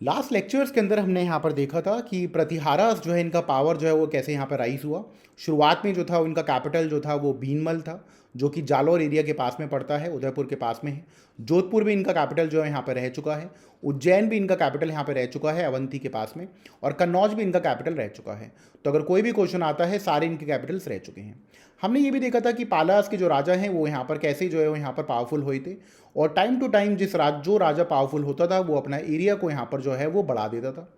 Last lectures के अंदर हमने यहाँ पर देखा था कि प्रतिहारास जो है इनका पावर जो है वो कैसे यहाँ पर राइज हुआ। शुरुआत में जो था इनका कैपिटल जो था वो भीनमल था, जो कि जालौर एरिया के पास में पड़ता है, उदयपुर के पास में है। जोधपुर भी इनका कैपिटल जो है यहाँ पर रह चुका है। उज्जैन भी इनका कैपिटल यहाँ पर रह चुका है, अवंती के पास में। और कन्नौज भी इनका कैपिटल रह चुका है। तो अगर कोई भी क्वेश्चन आता है, सारे इनके कैपिटल्स रह चुके हैं। हमने ये भी देखा था कि पालास के जो राजा हैं वो यहाँ पर कैसे जो है वो यहाँ पर पावरफुल हुए थे। और टाइम टू टाइम जो राजा पावरफुल होता था वो अपना एरिया को यहाँ पर जो है वो बढ़ा देता था।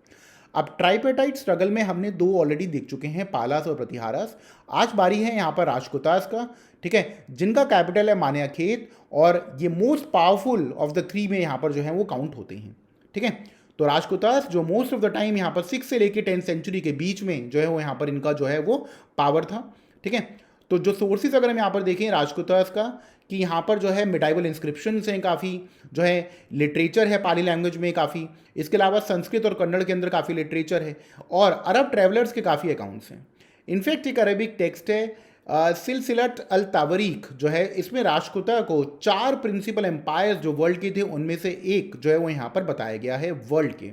अब ट्राइपेटाइट स्ट्रगल में हमने दो ऑलरेडी देख चुके हैं, पालास और प्रतिहारास। आज बारी है यहाँ पर राजकुतास का, ठीक है, जिनका कैपिटल है मान्याखेत। और ये most powerful of the three में यहाँ पर जो है वो काउंट होते हैं, ठीक है। तो राजकुतास जो मोस्ट ऑफ द टाइम यहाँ पर 6 से लेके 10 सेंचुरी के बीच में जो है वो यहाँ पर इनका जो है वो पावर था, ठीक है। तो जो सोर्सेज अगर हम यहाँ पर देखें राजकुतास का, कि यहाँ पर जो है मिडाइवल इंस्क्रिप्शंस हैं काफ़ी, जो है लिटरेचर है पाली लैंग्वेज में काफ़ी। इसके अलावा संस्कृत और कन्नड़ के अंदर काफ़ी लिटरेचर है, और अरब ट्रैवलर्स के काफ़ी अकाउंट्स हैं। इनफैक्ट एक अरबिक टेक्स्ट है सिलसिलत अल तावरीख जो है, इसमें राजकुता को 4 प्रिंसिपल एम्पायर्स जो वर्ल्ड के थे उनमें से एक जो है वो यहाँ पर बताया गया है वर्ल्ड के।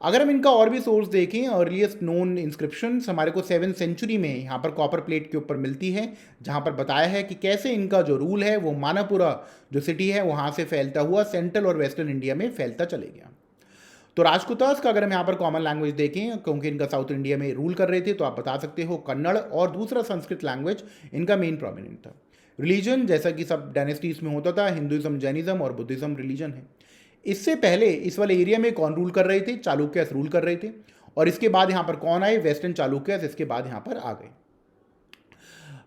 अगर हम इनका और भी सोर्स देखें, अर्लीस्ट नोन इंस्क्रिप्शंस हमारे को 7th सेंचुरी में यहाँ पर कॉपर प्लेट के ऊपर मिलती है, जहाँ पर बताया है कि कैसे इनका जो रूल है वो मानापुरा जो सिटी है वहाँ से फैलता हुआ सेंट्रल और वेस्टर्न इंडिया में फैलता चले गया। तो राजकुतास का अगर हम यहाँ पर कॉमन लैंग्वेज देखें, क्योंकि इनका साउथ इंडिया में रूल कर रहे थे, तो आप बता सकते हो कन्नड़, और दूसरा संस्कृत लैंग्वेज इनका मेन प्रोमिनेंट था। रिलीजन जैसा कि सब डायनेस्टीज में होता था, हिंदुइज्म, जैनिज्म और बुद्धिज्म रिलीजन है। इससे पहले इस वाले एरिया में कौन रूल कर रहे थे? चालुक्यस रूल कर रहे थे। और इसके बाद यहाँ पर कौन आए? वेस्टर्न चालुक्यस इसके बाद यहाँ पर आ गए।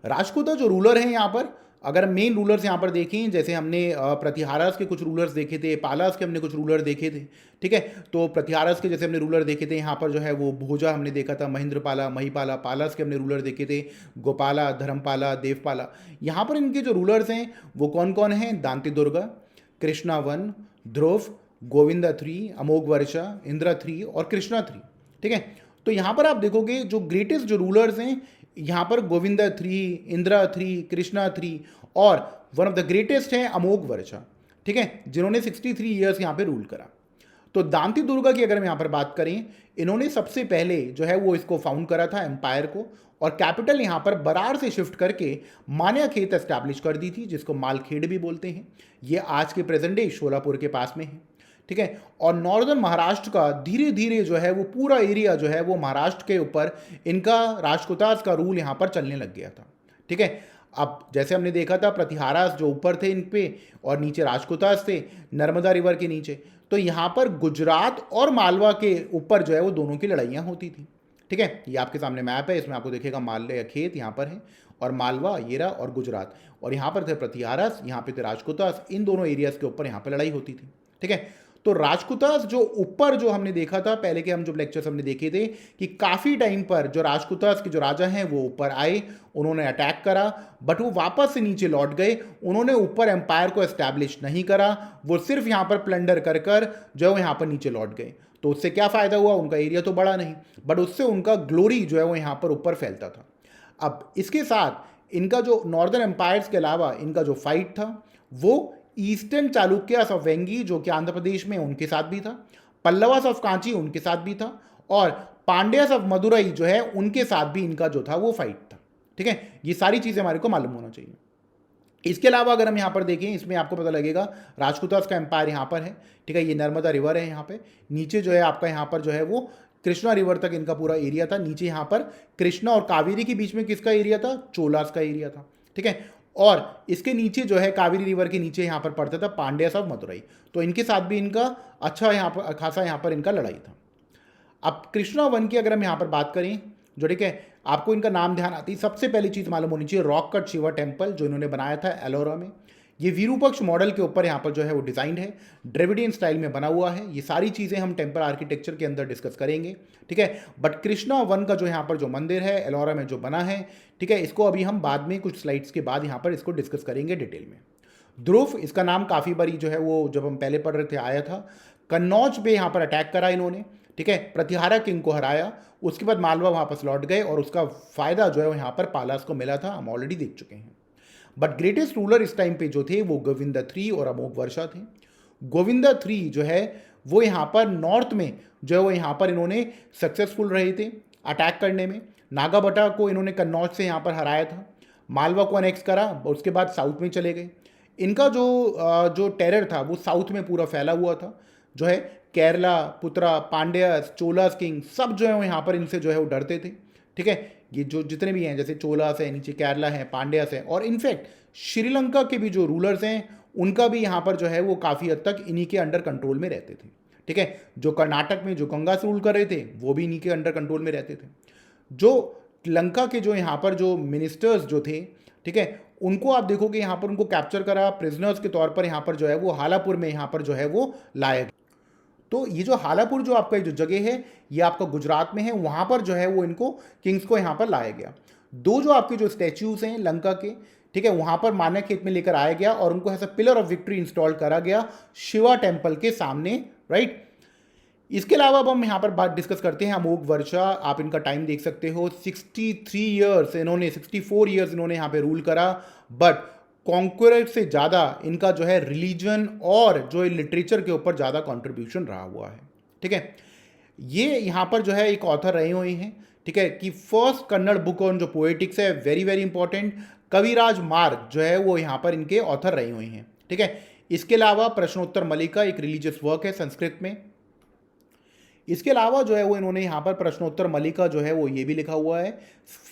राजपूत जो रूलर हैं यहाँ पर, अगर मेन रूलर्स यहाँ पर देखें, जैसे हमने प्रतिहारास के कुछ रूलर्स देखे थे, पालास के हमने कुछ रूलर देखे थे, ठीक है। तो प्रतिहारास के जैसे हमने रूलर देखे थे यहाँ पर जो है वो भोजा हमने देखा था, महेंद्रपाला, महिपाला। पालास के हमने रूलर देखे थे गोपाला, धर्मपाला, देवपाला। यहाँ पर इनके जो रूलर्स हैं वो कौन कौन हैं? दांती दुर्गा, कृष्णावन, ध्रुव, गोविंदा थ्री, अमोघ वर्षा, इंद्रा थ्री और कृष्णा थ्री, ठीक है। तो यहाँ पर आप देखोगे जो ग्रेटेस्ट जो रूलर्स हैं यहाँ पर Govinda three, Indira three, Krishna three, और वन ऑफ द ग्रेटेस्ट हैं अमोघ वर्षा, ठीक है, जिन्होंने 63 ईयर्स यहाँ पे रूल करा। तो दांती दुर्गा की अगर हम यहाँ पर बात करें, इन्होंने सबसे पहले जो है वो इसको फाउंड करा था एम्पायर को, और कैपिटल यहाँ पर बरार से शिफ्ट करके मान्याखेत एस्टैब्लिश कर दी थी, जिसको मालखेड़ भी बोलते हैं। ये आज के प्रेजेंट डे शोलापुर के पास में है, ठीक है। और नॉर्दर्न महाराष्ट्र का धीरे धीरे जो है वो पूरा एरिया जो है वो महाराष्ट्र के ऊपर इनका राजकुतास का रूल यहाँ पर चलने लग गया था, ठीक है। अब जैसे हमने देखा था प्रतिहारास जो ऊपर थे इन पे, और नीचे राजकुतास थे नर्मदा रिवर के नीचे। तो यहाँ पर गुजरात और मालवा के ऊपर जो है वो दोनों की लड़ाइयाँ होती थी, ठीक है। ये आपके सामने मैप है, इसमें आपको देखेगा मालवा खेत यहाँ पर है, और मालवा ये रहा, और गुजरात। और यहाँ पर थे प्रतिहारास, यहाँ पे थे राजकुतास। इन दोनों एरियाज के ऊपर यहाँ पर लड़ाई होती थी, ठीक है। तो राजकुतास जो ऊपर जो हमने देखा था पहले के हम जो लेक्चर्स हमने देखे थे, कि काफ़ी टाइम पर जो राजकुतास के जो राजा हैं वो ऊपर आए, उन्होंने अटैक करा, बट वो वापस से नीचे लौट गए। उन्होंने ऊपर एम्पायर को एस्टैब्लिश नहीं करा, वो सिर्फ यहाँ पर प्लंडर कर कर जो है यहाँ पर नीचे लौट गए। तो उससे क्या फ़ायदा हुआ? उनका एरिया तो बड़ा नहीं, बट उससे उनका ग्लोरी जो है वो यहाँ पर ऊपर फैलता था। अब इसके साथ इनका जो नॉर्दर्न एम्पायर्स के अलावा इनका जो फाइट था वो ईस्टर्न चालुक्यास ऑफ वेंगी जो कि आंध्र प्रदेश में, उनके साथ भी था। पल्लवास ऑफ कांची उनके साथ भी था, और पांड्यास ऑफ मदुरई जो है उनके साथ भी इनका जो था वो फाइट था, ठीक है। ये सारी चीज़ें हमारे को मालूम होना चाहिए। इसके अलावा अगर हम यहाँ पर देखें, इसमें आपको पता लगेगा राजकुतास का एम्पायर यहाँ पर है, ठीक है। ये नर्मदा रिवर है यहाँ पे, नीचे जो है आपका यहाँ पर जो है वो कृष्णा रिवर तक इनका पूरा एरिया था। नीचे यहाँ पर कृष्णा और कावेरी के बीच में किसका एरिया था? चोलास का एरिया था, ठीक है। और इसके नीचे जो है कावेरी रिवर के नीचे यहाँ पर पड़ता था पांड्यास ऑफ मदुरई। तो इनके साथ भी इनका अच्छा यहाँ पर खासा यहाँ पर इनका लड़ाई था। अब कृष्णा वन की अगर हम यहाँ पर बात करें, जो ठीक है, आपको इनका नाम ध्यान आती है, सबसे पहली चीज़ मालूम होनी चाहिए रॉक कट शिवा टेम्पल जो इन्होंने बनाया था एलोरा में। ये विरूपक्ष मॉडल के ऊपर यहाँ पर जो है वो डिज़ाइन है, ड्रेविडियन स्टाइल में बना हुआ है। ये सारी चीज़ें हम टेम्पल आर्किटेक्चर के अंदर डिस्कस करेंगे, ठीक है। बट कृष्णा वन का जो यहाँ पर जो मंदिर है एलोरा में जो बना है, ठीक है, इसको अभी हम बाद में कुछ स्लाइड्स के बाद यहाँ पर इसको डिस्कस करेंगे डिटेल में। ध्रुव, इसका नाम काफ़ी बारी जो है वो जब हम पहले पढ़ रहे थे आया था। कन्नौज पे यहाँ पर अटैक करा इन्होंने, ठीक है, प्रतिहारा किंग को हराया। उसके बाद मालवा वापस लौट गए, और उसका फायदा जो है यहाँ पर पालास को मिला था, हम ऑलरेडी देख चुके हैं। बट ग्रेटेस्ट रूलर इस टाइम पे जो थे वो गोविंदा थ्री और अमोघ वर्षा थे। गोविंदा थ्री जो है वो यहाँ पर नॉर्थ में जो है वो यहाँ पर इन्होंने सक्सेसफुल रहे थे अटैक करने में। नागाबटा को इन्होंने कन्नौज से यहाँ पर हराया था, मालवा को अनेक्स करा, उसके बाद साउथ में चले गए। इनका जो टेरर था वो साउथ में पूरा फैला हुआ था, जो है केरला, पुत्रा, पांड्यास, चोलास किंग सब जो है वो यहाँ पर इनसे जो है वो डरते थे। ठीक है, ये जो जितने भी हैं जैसे चोलास है, नीचे केरला है, पांड्यास है, और इनफैक्ट श्रीलंका के भी जो रूलर्स हैं उनका भी यहाँ पर जो है वो काफ़ी हद तक इन्हीं के अंडर कंट्रोल में रहते थे। ठीक है, जो कर्नाटक में जो गंगा रूल कर रहे थे वो भी इन्हीं के अंडर कंट्रोल में रहते थे। जो लंका के जो यहाँ पर जो मिनिस्टर्स जो थे, ठीक है, उनको आप देखोगे यहाँ पर उनको कैप्चर करा प्रिजनर्स के तौर पर, यहाँ पर जो है वो हालापुर में यहाँ पर जो है वो लाया गया। तो ये जो हालापुर जो आपका जो जगह है ये आपका गुजरात में है, वहाँ पर जो है वो इनको किंग्स को यहाँ पर लाया गया। दो जो आपके जो स्टैच्यूज हैं लंका के, ठीक है, वहाँ पर मान्य खेत में लेकर आया गया और उनको ऐसा पिलर ऑफ विक्ट्री इंस्टॉल करा गया शिवा टेम्पल के सामने, राइट। इसके अलावा अब हम यहाँ पर बात डिस्कस करते हैं अमोघ वर्षा। आप इनका टाइम देख सकते हो, 63 ईयर्स इन्होंने, 64 ईयर्स इन्होंने यहाँ पे रूल करा, बट कॉन्क्वरर से ज़्यादा इनका जो है रिलीजन और जो है लिटरेचर के ऊपर ज़्यादा कंट्रीब्यूशन रहा हुआ है। ठीक है, ये यहाँ पर जो है एक ऑथर रहे हुए हैं, ठीक है, कि फर्स्ट कन्नड़ बुक ऑन जो पोएटिक्स है, वेरी वेरी इंपॉर्टेंट, कविराज मार्ग जो है वो यहाँ पर इनके ऑथर रहे हुए हैं। ठीक है, इसके अलावा प्रश्नोत्तर मलिका एक रिलीजियस वर्क है संस्कृत में। इसके अलावा जो है वो इन्होंने यहाँ पर प्रश्नोत्तर मलिका जो है वो ये भी लिखा हुआ है।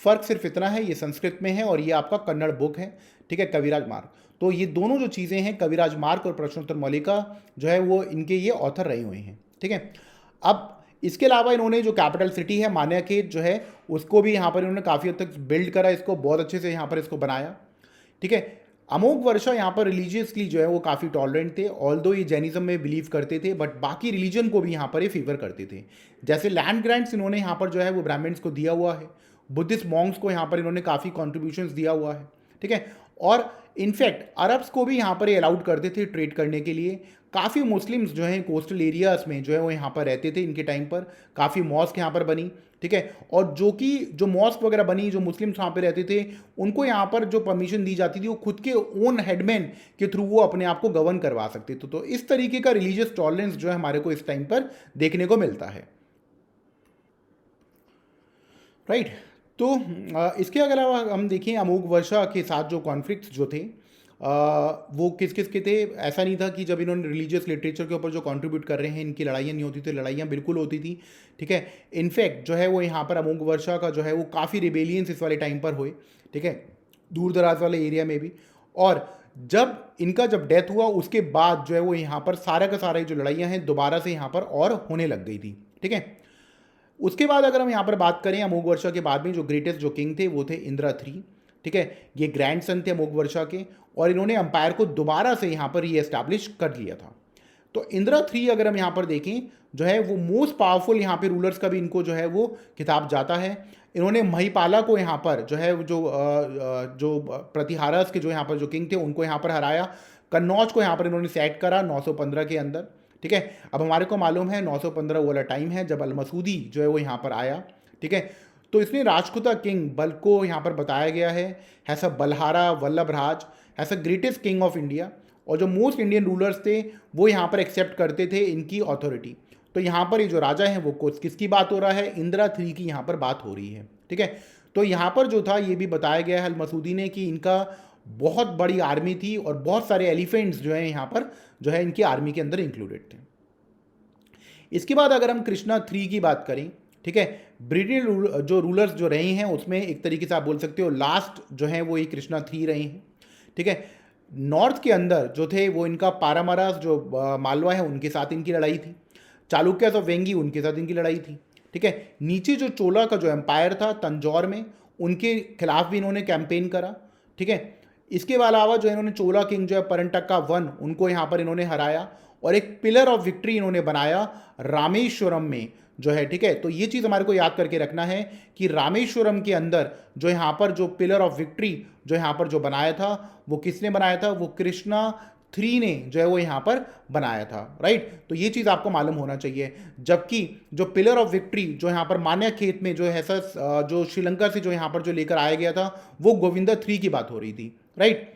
फ़र्क सिर्फ इतना है, ये संस्कृत में है और ये आपका कन्नड़ बुक है। ठीक है, कविराज मार्ग। तो ये दोनों जो चीज़ें हैं, कविराज मार्ग और प्रश्नोत्तर मलिका जो है वो इनके ये ऑथर रहे हुए हैं। ठीक है, अब इसके अलावा इन्होंने जो कैपिटल सिटी है मान्याखेत जो है उसको भी यहाँ पर इन्होंने काफ़ी हद तक बिल्ड करा, इसको बहुत अच्छे से यहाँ पर इसको बनाया। ठीक है, अमोघ वर्षा यहाँ पर रिलीजियसली जो है वो काफ़ी टॉलरेंट थे, ऑल्दो ये जैनिज्म में बिलीव करते थे, बट बाकी रिलीजन को भी यहाँ पर ये फेवर करते थे। जैसे लैंड ग्रांट्स इन्होंने यहाँ पर जो है वो ब्राह्मण्स को दिया हुआ है, बुद्धिस्ट मॉन्क्स को यहाँ पर इन्होंने काफ़ी कॉन्ट्रीब्यूशंस दिया हुआ है। ठीक है, और इनफैक्ट अरब्स को भी यहाँ पर ये अलाउड करते थे ट्रेड करने के लिए। काफ़ी मुस्लिम्स जो हैं कोस्टल एरियाज में जो है वो यहाँ पर रहते थे इनके टाइम पर, काफ़ी मॉस्क यहाँ पर बनी। ठीक है, और जो मॉस्क वगैरह बनी, जो मुस्लिम्स वहाँ पे रहते थे उनको यहाँ पर जो परमिशन दी जाती थी वो खुद के ओन हेडमैन के थ्रू वो अपने आप को गवर्न करवा सकते थे। तो इस तरीके का रिलीजियस टॉलरेंस जो है हमारे को इस टाइम पर देखने को मिलता है, राइट। तो इसके अलावा हम देखें अमोघ वर्षा के साथ जो कॉन्फ्लिक्ट्स जो थे वो किस किस के थे। ऐसा नहीं था कि जब इन्होंने रिलीजियस लिटरेचर के ऊपर जो कंट्रीब्यूट कर रहे हैं इनकी लड़ाइयाँ नहीं होती थी, लड़ाइयाँ बिल्कुल होती थी। ठीक है, इनफैक्ट जो है वो यहाँ पर अमोघ वर्षा का जो है वो काफ़ी रिबेलियंस इस वाले टाइम पर हुए। ठीक है, दूर दराज वाले एरिया में भी। और जब डेथ हुआ उसके बाद जो है वो यहाँ पर सारा का सारा जो लड़ाइयाँ हैं दोबारा से यहाँ पर और होने लग गई थी। ठीक है, उसके बाद अगर हम यहाँ पर बात करें अमोघ वर्षा के बाद में जो ग्रेटेस्ट जो किंग थे वो थे इंद्रा III। ठीक है, ये ग्रैंड सन थे अमोघ वर्षा के और इन्होंने अंपायर को दोबारा से यहाँ पर री एस्टैब्लिश कर लिया था। तो इंद्रा III अगर हम यहाँ पर देखें जो है वो मोस्ट पावरफुल यहाँ पे रूलर्स का भी इनको जो है वो खिताब जाता है। इन्होंने महिपाला को यहाँ पर जो है जो प्रतिहारस के जो यहाँ पर जो किंग थे उनको यहाँ पर हराया। कन्नौज को यहाँ पर इन्होंने सेट करा 915 के अंदर। ठीक है, अब हमारे को मालूम है 915 वाला टाइम है जब अलमसूदी जो है वो यहाँ पर आया। ठीक है, तो इसने राजपूता किंग बल को यहाँ पर बताया गया है has a Balhara Vallabh Raj, has a greatest king of India, और जो मोस्ट इंडियन रूलर्स थे वो यहाँ पर एक्सेप्ट करते थे इनकी अथॉरिटी। तो यहाँ पर ये जो राजा हैं वो किसकी बात हो रहा है, इंदिरा III की यहाँ पर बात हो रही है। ठीक है, तो यहाँ पर जो था ये भी बताया गया है अलमसूदी ने कि इनका बहुत बड़ी आर्मी थी और बहुत सारे एलिफेंट्स जो है यहाँ पर जो है इनकी आर्मी के अंदर इंक्लूडेड थे। इसके बाद अगर हम कृष्णा III की बात करें, ठीक है, ब्रिटिश जो रूलर्स जो रहे हैं उसमें एक तरीके से आप बोल सकते हो लास्ट जो है वो ये कृष्णा III रहे हैं। ठीक है, नॉर्थ के अंदर जो थे वो इनका पारामरास जो मालवा है उनके साथ इनकी लड़ाई थी, चालुक्यास ऑफ वेंगी उनके साथ इनकी लड़ाई थी। ठीक है, नीचे जो चोला का जो एम्पायर था तंजौर में उनके खिलाफ भी इन्होंने कैंपेन करा। ठीक है, इसके अलावा जो इन्होंने चोला किंग जो है परंटक्का I उनको यहाँ पर इन्होंने हराया और एक पिलर ऑफ विक्ट्री इन्होंने बनाया रामेश्वरम में जो है। ठीक है, तो ये चीज़ हमारे को याद करके रखना है कि रामेश्वरम के अंदर जो यहाँ पर जो पिलर ऑफ विक्ट्री जो यहाँ पर जो बनाया था वो किसने बनाया था, वो कृष्णा III ने जो है वो यहाँ पर बनाया था, राइट। तो ये चीज़ आपको मालूम होना चाहिए। जबकि जो पिलर ऑफ विक्ट्री जो यहाँ पर मान्याखेत में जो है जो श्रीलंका से जो यहाँ पर जो लेकर आया गया था वो गोविंदा III की बात हो रही थी, राइट।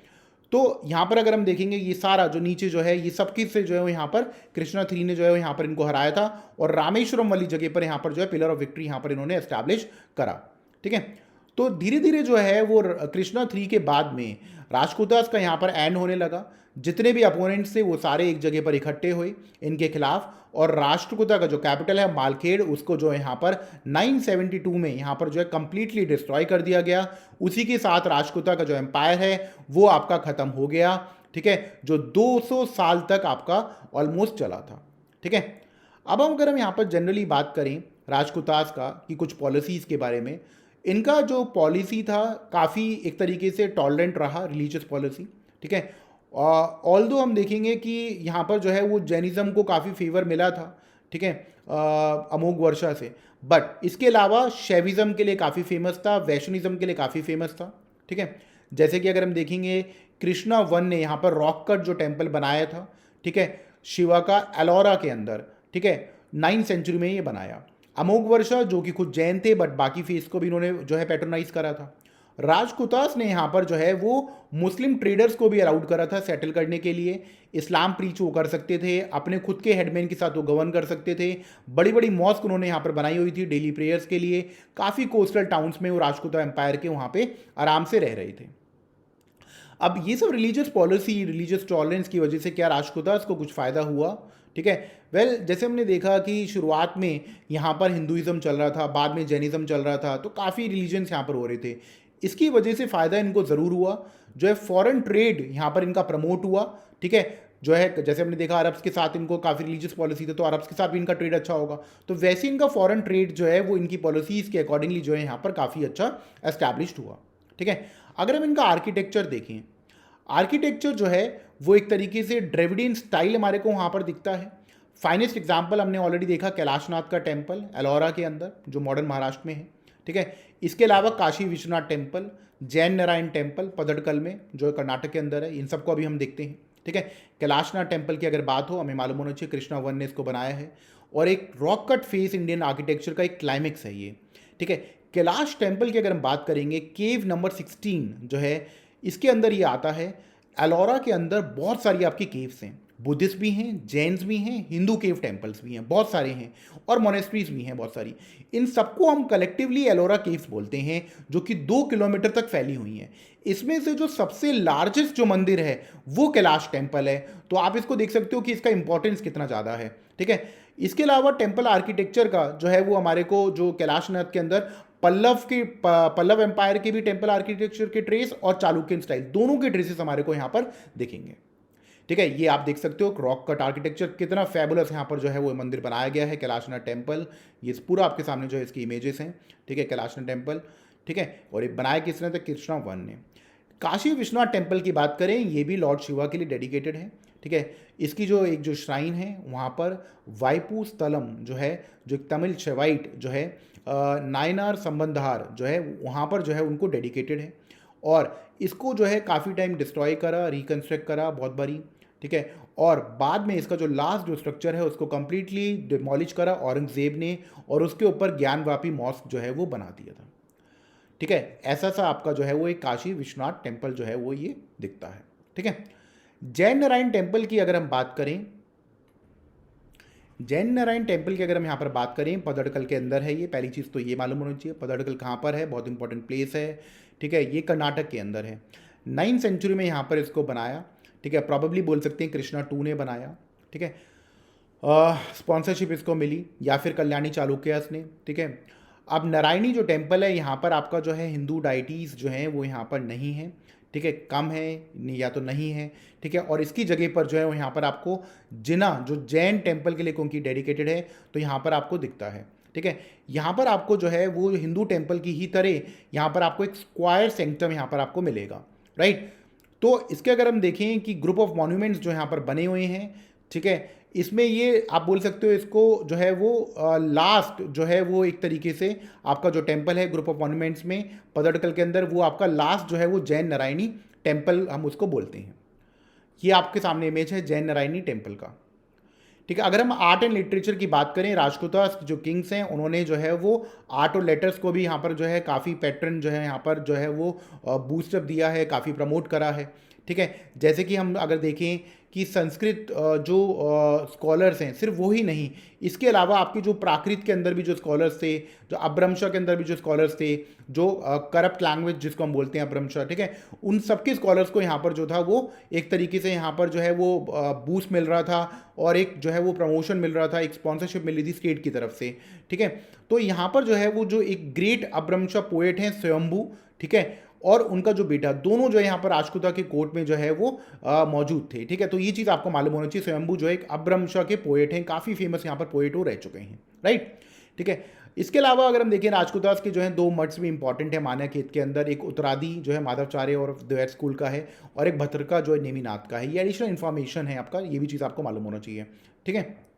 तो यहाँ पर अगर हम देखेंगे ये सारा जो नीचे जो है ये सब किससे जो है वो यहाँ पर कृष्णा 3 ने जो है वो यहाँ पर इनको हराया था, और रामेश्वरम वाली जगह पर यहाँ पर जो है पिलर ऑफ विक्ट्री यहाँ पर इन्होंने एस्टैब्लिश करा। ठीक है, तो धीरे धीरे जो है वो कृष्णा 3 के बाद में राजपूतास का यहाँ पर एंड होने लगा। जितने भी अपोनेंट्स थे वो सारे एक जगह पर इकट्ठे हुए इनके खिलाफ, और राष्ट्रकूटा का जो कैपिटल है मालखेड़ उसको जो है यहाँ पर 972 में यहाँ पर जो है कंप्लीटली डिस्ट्रॉय कर दिया गया। उसी के साथ राष्ट्रकूटा का जो एम्पायर है वो आपका ख़त्म हो गया। ठीक है, जो 200 साल तक आपका ऑलमोस्ट चला था। ठीक है, अब अगर हम यहाँ पर जनरली बात करें राजपूतास का कि कुछ पॉलिसीज़ के बारे में, इनका जो पॉलिसी था काफ़ी एक तरीके से टॉलरेंट रहा, रिलीजियस पॉलिसी। ठीक है, ऑल्दो हम देखेंगे कि यहाँ पर जो है वो जैनिज़्म को काफ़ी फेवर मिला था। ठीक है, अमोघ वर्षा से, बट इसके अलावा शैविज़्म के लिए काफ़ी फेमस था, वैष्णविज़्म के लिए काफ़ी फेमस था। ठीक है, जैसे कि अगर हम देखेंगे कृष्णा 1 ने यहाँ पर रॉक कट जो टेम्पल बनाया था, ठीक है, शिवा का एलोरा के अंदर, ठीक है, 9th सेंचुरी में ये बनाया। अमोघ वर्षा जो कि खुद जैन थे बट बाकी फेस को भी इन्होंने जो है पैट्रोनाइज करा था। राजकुतास ने यहाँ पर जो है वो मुस्लिम ट्रेडर्स को भी अलाउड करा था सेटल करने के लिए। इस्लाम प्रीच वो कर सकते थे, अपने खुद के हेडमैन के साथ वो गवर्न कर सकते थे। बड़ी बड़ी मॉस्क उन्होंने यहाँ पर बनाई हुई थी डेली प्रेयर्स के लिए। काफ़ी कोस्टल टाउन्स में वो राजकुता एम्पायर के वहाँ पे आराम से रह रहे थे। अब ये सब रिलीजियस पॉलिसी, रिलीजियस टॉलरेंस की वजह से क्या राजकुतास को कुछ फ़ायदा हुआ? ठीक है, वेल जैसे हमने देखा कि शुरुआत में यहाँ पर हिंदुइज्म चल रहा था, बाद में जैनिज़्म चल रहा था, तो काफ़ी रिलीजन्स यहाँ पर हो रहे थे। इसकी वजह से फ़ायदा इनको ज़रूर हुआ, जो है फॉरेन ट्रेड यहाँ पर इनका प्रमोट हुआ। ठीक है, जो है जैसे हमने देखा अरब्स के साथ इनको काफ़ी रिलीजियस पॉलिसी थी, तो अरब्स के साथ भी इनका ट्रेड अच्छा होगा, तो वैसे इनका फॉरेन ट्रेड जो है वो इनकी पॉलिसीज़ के अकॉर्डिंगली जो है यहाँ पर काफ़ी अच्छा एस्टैब्लिश्ड हुआ। ठीक है, अगर हम इनका आर्किटेक्चर देखें, आर्किटेक्चर जो है वो एक तरीके से ड्रेविडियन स्टाइल हमारे को वहाँ पर दिखता है। फाइनेस्ट एग्जाम्पल हमने ऑलरेडी देखा कैलाशनाथ का टेम्पल एलोरा के अंदर जो मॉडर्न महाराष्ट्र में है। ठीक है, इसके अलावा काशी विश्वनाथ टेम्पल, जैन नारायण टेम्पल पदड़कल में जो कर्नाटक के अंदर है, इन सबको अभी हम देखते हैं। ठीक है, कैलाशनाथ टेम्पल की अगर बात हो, हमें मालूम होना चाहिए कृष्णा 1 ने इसको बनाया है, और एक rock cut face Indian architecture का एक क्लाइमेक्स है ये। ठीक है, कैलाश टेम्पल की अगर हम बात करेंगे, केव नंबर 16 जो है इसके अंदर ये आता है। एलोरा के अंदर बहुत सारी आपकी केव्स हैं, बुद्धिस्ट भी हैं, जैन्स भी हैं, हिंदू केव टेम्पल्स भी हैं, बहुत सारे हैं, और मोनेस्ट्रीज भी हैं बहुत सारी। इन सबको हम कलेक्टिवली एलोरा केव्स बोलते हैं, जो कि 2 किलोमीटर तक फैली हुई हैं। इसमें से जो सबसे लार्जेस्ट जो मंदिर है वो कैलाश टेम्पल है, तो आप इसको देख सकते हो कि इसका इंपॉर्टेंस कितना ज़्यादा है। ठीक है, इसके अलावा टेम्पल आर्किटेक्चर का जो है वो हमारे को जो कैलाशनाथ के अंदर पल्लव एम्पायर के भी टेम्पल आर्किटेक्चर के ट्रेस और चालुक्यन स्टाइल दोनों के ट्रेसेस हमारे को यहाँ पर दिखेंगे। ठीक है, ये आप देख सकते हो रॉक कट आर्किटेक्चर कितना फैबुलस यहाँ पर जो है वो मंदिर बनाया गया है कैलाशनाथ टेम्पल। ये पूरा आपके सामने जो है इसकी इमेजेस हैं। ठीक है, कैलाशनाथ टेम्पल। ठीक है, और ये बनाया किसने? तो कृष्णा 1 ने। काशी विश्वनाथ टेम्पल की बात करें, ये भी लॉर्ड शिवा के लिए डेडिकेटेड है। ठीक है, इसकी जो एक जो श्राइन है वहाँ पर वाइपू स्थलम जो है, जो एक तमिल शैवाइट जो है नायनार संबंधार जो है वहाँ पर जो है उनको डेडिकेटेड है, और इसको जो है काफ़ी टाइम डिस्ट्रॉय करा, रिकन्स्ट्रक्ट करा बहुत बारी। ठीक है, और बाद में इसका जो लास्ट जो स्ट्रक्चर है उसको कंप्लीटली डिमोलिश करा औरंगजेब ने, और उसके ऊपर ज्ञानवापी मॉस्क जो है वो बना दिया था। ठीक है, ऐसा सा आपका जो है वो एक काशी विश्वनाथ टेम्पल जो है वो ये दिखता है। ठीक है, जैन नारायण टेम्पल की अगर हम बात करें, जैन नारायण टेम्पल की अगर हम यहाँ पर बात करें, पदड़कल के अंदर है ये। पहली चीज़ तो ये मालूम होनी चाहिए पदड़कल कहाँ पर है, बहुत इंपॉर्टेंट प्लेस है। ठीक है, ये कर्नाटक के अंदर है। 9th सेंचुरी में यहाँ पर इसको बनाया। ठीक है, प्रॉबेबली बोल सकते हैं कृष्णा 2 ने बनाया। ठीक है, स्पॉन्सरशिप इसको मिली या फिर कल्याणी चालुक्यास ने। ठीक है, अब नारायणी जो टेम्पल है यहाँ पर आपका जो है हिंदू डाइटीज़ जो हैं वो यहाँ पर नहीं है। ठीक है, कम है या तो नहीं है। ठीक है, और इसकी जगह पर जो है वो यहाँ पर आपको जिना जो जैन टेम्पल के लिए क्योंकि डेडिकेटेड है तो यहाँ पर आपको दिखता है। ठीक है, यहाँ पर आपको जो है वो हिंदू टेम्पल की ही तरह यहाँ पर आपको एक स्क्वायर सेंक्टम यहाँ पर आपको मिलेगा। राइट, तो इसके अगर हम देखें कि ग्रुप ऑफ मॉन्यूमेंट्स जो यहाँ पर बने हुए हैं, ठीक है, इसमें ये आप बोल सकते हो इसको जो है वो लास्ट जो है वो एक तरीके से आपका जो टेम्पल है ग्रुप ऑफ मॉन्यूमेंट्स में पदड़कल के अंदर, वो आपका लास्ट जो है वो जैन नारायणी टेम्पल हम उसको बोलते हैं। ये आपके सामने इमेज है जैन नारायणी टेम्पल का। ठीक है, अगर हम आर्ट एंड लिटरेचर की बात करें, राजपूता जो किंग्स हैं उन्होंने जो है वो आर्ट और लेटर्स को भी यहाँ पर जो है काफ़ी पैटर्न जो है यहाँ पर जो है वो बूस्टअप दिया है, काफ़ी प्रमोट करा है। ठीक है। जैसे कि हम अगर देखें कि संस्कृत जो स्कॉलर्स हैं, सिर्फ वो ही नहीं, इसके अलावा आपके जो प्राकृत के अंदर भी जो स्कॉलर्स थे, जो अभ्रंश के अंदर भी जो स्कॉलर्स थे, जो करप्ट लैंग्वेज जिसको हम बोलते हैं अभ्रंश, ठीक है, उन सबके स्कॉलर्स को यहाँ पर जो था वो एक तरीके से यहाँ पर जो है वो बूस्ट मिल रहा था, और एक जो है वो प्रमोशन मिल रहा था, एक स्पॉन्सरशिप मिल रही थी स्टेट की तरफ से, ठीक है। तो यहाँ पर जो है वो जो एक ग्रेट अभ्रंश पोएट हैं स्वयंभू, ठीक है, और उनका जो बेटा, दोनों जो है यहाँ पर राजकुता के कोर्ट में जो है वो मौजूद थे, ठीक है। तो ये चीज़ आपको मालूम होना चाहिए, स्वयंभू जो एक अभ्रंश के पोएट हैं, काफ़ी फेमस यहाँ पर पोएट हो रह चुके हैं, राइट, ठीक है। इसके अलावा अगर हम देखें राजकुतास के जो है 2 मठ्स भी इंपॉर्टेंट है मान्यखेत के अंदर, एक उत्तरादी जो है माधवचार्य और द्वैत स्कूल का है, और एक भद्रका जो है नेमिनाथ का है। ये एडिशनल इन्फॉर्मेशन है आपका, ये भी चीज़ आपको मालूम होना चाहिए, ठीक है।